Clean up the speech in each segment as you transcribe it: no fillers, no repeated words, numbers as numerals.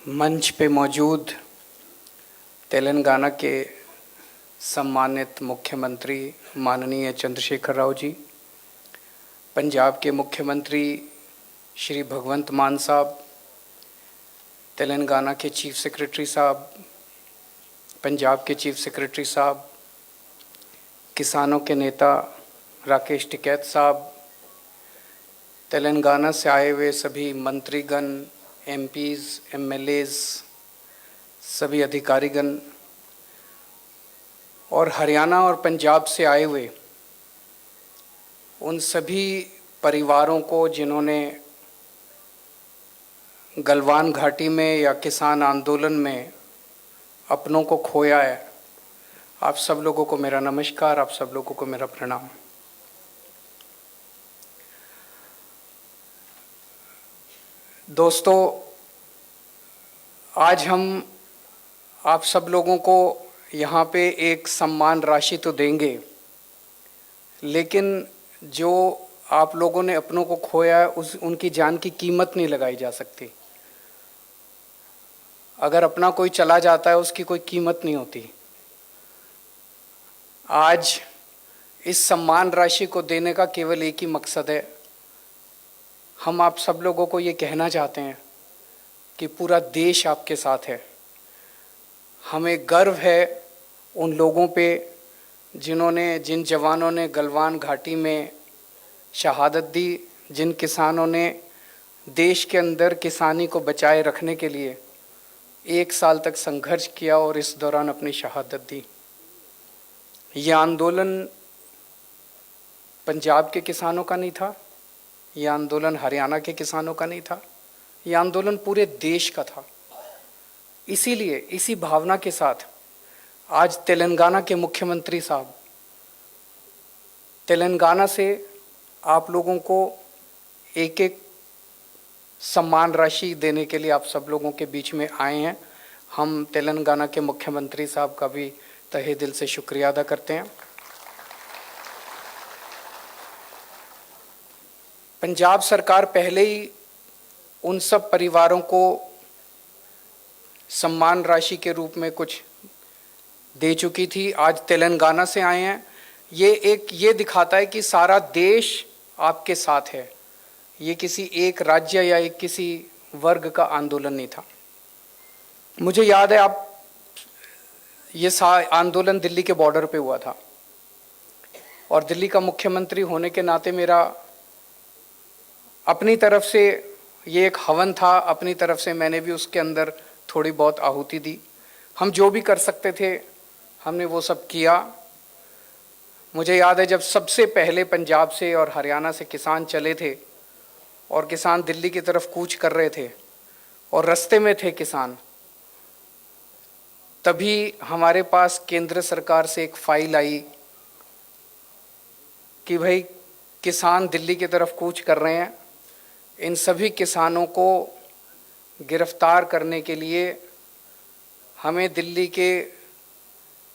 मंच पे मौजूद तेलंगाना के सम्मानित मुख्यमंत्री माननीय चंद्रशेखर राव जी, पंजाब के मुख्यमंत्री श्री भगवंत मान साहब, तेलंगाना के चीफ सेक्रेटरी साहब, पंजाब के चीफ सेक्रेटरी साहब, किसानों के नेता राकेश टिकैत साहब, तेलंगाना से आए हुए सभी मंत्रीगण, एमपीज़, एमएलएज़, सभी अधिकारीगण और हरियाणा और पंजाब से आए हुए उन सभी परिवारों को जिन्होंने गलवान घाटी में या किसान आंदोलन में अपनों को खोया है, आप सब लोगों को मेरा नमस्कार, आप सब लोगों को मेरा प्रणाम। दोस्तों, आज हम आप सब लोगों को यहाँ पे एक सम्मान राशि तो देंगे, लेकिन जो आप लोगों ने अपनों को खोया है उनकी जान की कीमत नहीं लगाई जा सकती। अगर अपना कोई चला जाता है उसकी कोई कीमत नहीं होती। आज इस सम्मान राशि को देने का केवल एक ही मकसद है। हम आप सब लोगों को ये कहना चाहते हैं कि पूरा देश आपके साथ है। हमें गर्व है उन लोगों पे जिन जवानों ने गलवान घाटी में शहादत दी, जिन किसानों ने देश के अंदर किसानी को बचाए रखने के लिए 1 साल तक संघर्ष किया और इस दौरान अपनी शहादत दी। यह आंदोलन पंजाब के किसानों का नहीं था, यह आंदोलन हरियाणा के किसानों का नहीं था, यह आंदोलन पूरे देश का था। इसीलिए इसी भावना के साथ आज तेलंगाना के मुख्यमंत्री साहब तेलंगाना से आप लोगों को एक एक सम्मान राशि देने के लिए आप सब लोगों के बीच में आए हैं। हम तेलंगाना के मुख्यमंत्री साहब का भी तहे दिल से शुक्रिया अदा करते हैं। पंजाब सरकार पहले ही उन सब परिवारों को सम्मान राशि के रूप में कुछ दे चुकी थी। आज तेलंगाना से आए हैं। ये दिखाता है कि सारा देश आपके साथ है। ये किसी एक राज्य या एक किसी वर्ग का आंदोलन नहीं था। मुझे याद है ये आंदोलन दिल्ली के बॉर्डर पे हुआ था और दिल्ली का मुख्यमंत्री होने के नाते मेरा अपनी तरफ से ये एक हवन था। अपनी तरफ से मैंने भी उसके अंदर थोड़ी बहुत आहुति दी। हम जो भी कर सकते थे हमने वो सब किया। मुझे याद है जब सबसे पहले पंजाब से और हरियाणा से किसान चले थे और किसान दिल्ली की तरफ कूच कर रहे थे और रास्ते में थे किसान, तभी हमारे पास केंद्र सरकार से एक फाइल आई कि भाई किसान दिल्ली की तरफ कूच कर रहे हैं, इन सभी किसानों को गिरफ्तार करने के लिए हमें दिल्ली के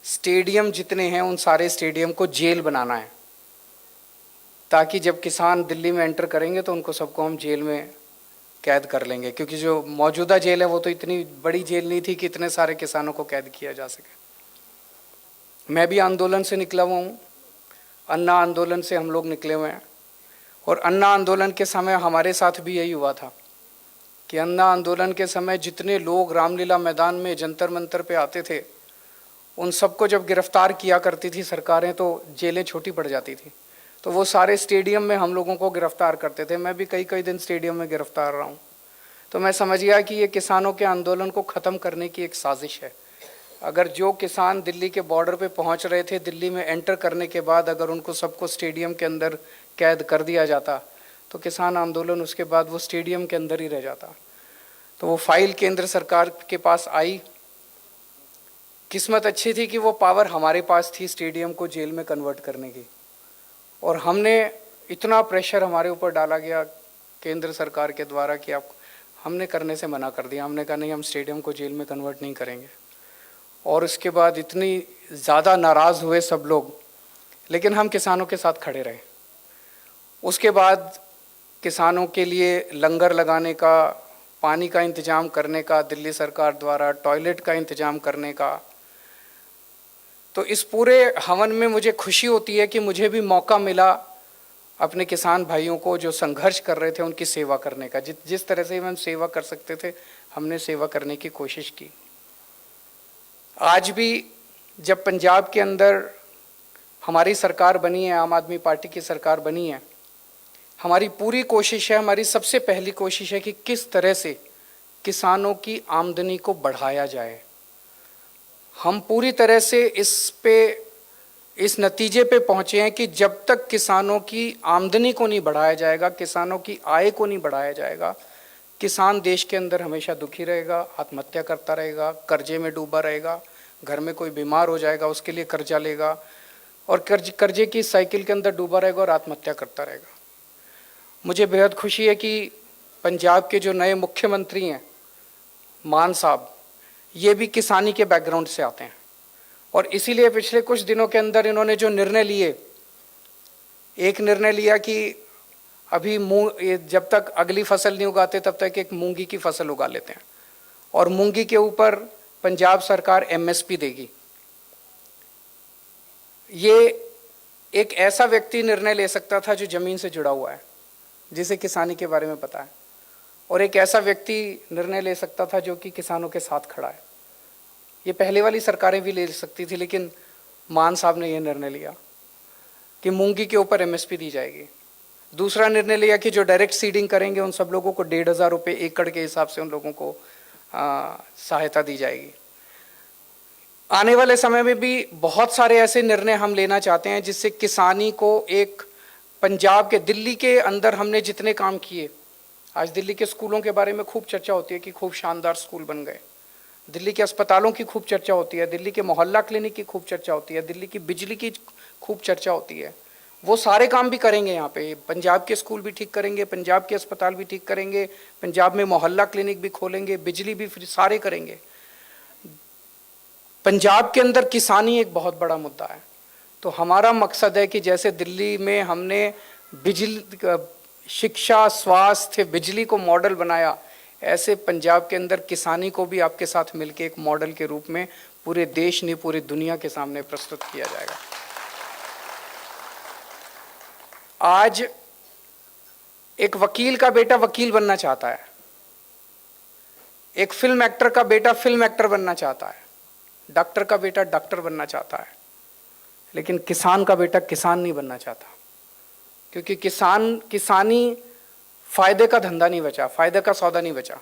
स्टेडियम जितने हैं उन सारे स्टेडियम को जेल बनाना है, ताकि जब किसान दिल्ली में एंटर करेंगे तो उनको सबको हम जेल में कैद कर लेंगे। क्योंकि जो मौजूदा जेल है वो तो इतनी बड़ी जेल नहीं थी कि इतने सारे किसानों को कैद किया जा सके। मैं भी आंदोलन से निकला हुआ हूँ, अन्ना आंदोलन से हम लोग निकले हुए हैं और अन्ना आंदोलन के समय हमारे साथ भी यही हुआ था कि अन्ना आंदोलन के समय जितने लोग रामलीला मैदान में जंतर मंतर पे आते थे उन सबको जब गिरफ्तार किया करती थी सरकारें तो जेलें छोटी पड़ जाती थी। तो वो सारे स्टेडियम में हम लोगों को गिरफ्तार करते थे। मैं भी कई दिन स्टेडियम में गिरफ्तार रहा हूँ। तो मैं समझ गया कि ये किसानों के आंदोलन को ख़त्म करने की एक साजिश है। अगर जो किसान दिल्ली के बॉर्डर पे पहुँच रहे थे, दिल्ली में एंटर करने के बाद अगर उनको सबको स्टेडियम के अंदर कैद कर दिया जाता तो किसान आंदोलन उसके बाद वो स्टेडियम के अंदर ही रह जाता। तो वो फाइल केंद्र सरकार के पास आई। किस्मत अच्छी थी कि वो पावर हमारे पास थी स्टेडियम को जेल में कन्वर्ट करने की, और हमने इतना प्रेशर हमारे ऊपर डाला गया केंद्र सरकार के द्वारा कि हमने करने से मना कर दिया। हमने कहा नहीं, हम स्टेडियम को जेल में कन्वर्ट नहीं करेंगे। और उसके बाद इतनी ज़्यादा नाराज़ हुए सब लोग, लेकिन हम किसानों के साथ खड़े रहे। उसके बाद किसानों के लिए लंगर लगाने का पानी का इंतज़ाम करने का दिल्ली सरकार द्वारा, टॉयलेट का इंतज़ाम करने का। तो इस पूरे हवन में मुझे खुशी होती है कि मुझे भी मौका मिला अपने किसान भाइयों को जो संघर्ष कर रहे थे उनकी सेवा करने का। जिस तरह से हम सेवा कर सकते थे हमने सेवा करने की कोशिश की। आज भी जब पंजाब के अंदर हमारी सरकार बनी है, आम आदमी पार्टी की सरकार बनी है, हमारी पूरी कोशिश है, हमारी सबसे पहली कोशिश है कि किस तरह से किसानों की आमदनी को बढ़ाया जाए। हम पूरी तरह से इस नतीजे पे पहुंचे हैं कि जब तक किसानों की आमदनी को नहीं बढ़ाया जाएगा, किसानों की आय को नहीं बढ़ाया जाएगा, किसान देश के अंदर हमेशा दुखी रहेगा, आत्महत्या करता रहेगा, कर्जे में डूबा रहेगा, घर में कोई बीमार हो जाएगा उसके लिए कर्जा लेगा और कर्जे की साइकिल के अंदर डूबा रहेगा और आत्महत्या करता रहेगा। मुझे बेहद खुशी है कि पंजाब के जो नए मुख्यमंत्री हैं मान साहब, ये भी किसानी के बैकग्राउंड से आते हैं और इसीलिए पिछले कुछ दिनों के अंदर इन्होंने जो निर्णय लिए, एक निर्णय लिया कि अभी जब तक अगली फसल नहीं उगाते तब तक एक मूंगी की फसल उगा लेते हैं और मूंगी के ऊपर पंजाब सरकार एमएसपी देगी। ये एक ऐसा व्यक्ति निर्णय ले सकता था जो जमीन से जुड़ा हुआ है, जिसे किसानी के बारे में पता है, और एक ऐसा व्यक्ति निर्णय ले सकता था जो कि किसानों के साथ खड़ा है। ये पहले वाली सरकारें भी ले सकती थी, लेकिन मान साहब ने यह निर्णय लिया कि मूंगी के ऊपर एमएसपी दी जाएगी। दूसरा निर्णय लिया कि जो डायरेक्ट सीडिंग करेंगे उन सब लोगों को 1,500 रुपये एकड़ के हिसाब से उन लोगों को सहायता दी जाएगी। आने वाले समय में भी बहुत सारे ऐसे निर्णय हम लेना चाहते हैं जिससे किसानी को एक पंजाब के, दिल्ली के अंदर हमने जितने काम किए, आज दिल्ली के स्कूलों के बारे में खूब चर्चा होती है कि खूब शानदार स्कूल बन गए, दिल्ली के अस्पतालों की खूब चर्चा होती है, दिल्ली के मोहल्ला क्लिनिक की खूब चर्चा होती है, दिल्ली की बिजली की खूब चर्चा होती है। वो सारे काम भी करेंगे यहाँ पे, पंजाब के स्कूल भी ठीक करेंगे, पंजाब के अस्पताल भी ठीक करेंगे, पंजाब में मोहल्ला क्लिनिक भी खोलेंगे, बिजली भी फ्री, सारे करेंगे। पंजाब के अंदर किसानी एक बहुत बड़ा मुद्दा है। तो हमारा मकसद है कि जैसे दिल्ली में हमने बिजली, शिक्षा, स्वास्थ्य, बिजली को मॉडल बनाया, ऐसे पंजाब के अंदर किसानी को भी आपके साथ मिलकर एक मॉडल के रूप में पूरे देश नहीं पूरी दुनिया के सामने प्रस्तुत किया जाएगा। आज एक वकील का बेटा वकील बनना चाहता है, एक फिल्म एक्टर का बेटा फिल्म एक्टर बनना चाहता है, डॉक्टर का बेटा डॉक्टर बनना चाहता है, लेकिन किसान का बेटा किसान नहीं बनना चाहता, क्योंकि किसानी फायदे का धंधा नहीं बचा, फायदे का सौदा नहीं बचा।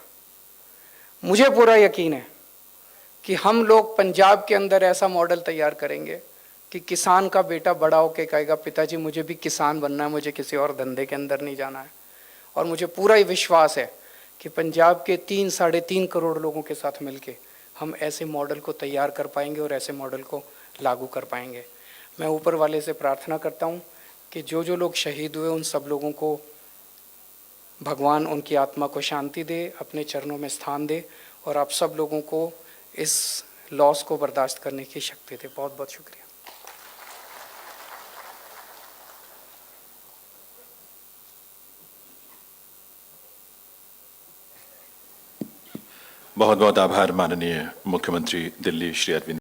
मुझे पूरा यकीन है कि हम लोग पंजाब के अंदर ऐसा मॉडल तैयार करेंगे कि किसान का बेटा बड़ा होकर कहेगा पिताजी मुझे भी किसान बनना है, मुझे किसी और धंधे के अंदर नहीं जाना है। और मुझे पूरा विश्वास है कि पंजाब के 3-3.5 करोड़ लोगों के साथ मिलके हम ऐसे मॉडल को तैयार कर पाएंगे और ऐसे मॉडल को लागू कर पाएंगे। मैं ऊपर वाले से प्रार्थना करता हूँ कि जो लोग शहीद हुए उन सब लोगों को भगवान उनकी आत्मा को शांति दे, अपने चरणों में स्थान दे और आप सब लोगों को इस लॉस को बर्दाश्त करने की शक्ति दे। बहुत बहुत शुक्रिया। बहुत बहुत आभार माननीय मुख्यमंत्री दिल्ली श्री अरविंद।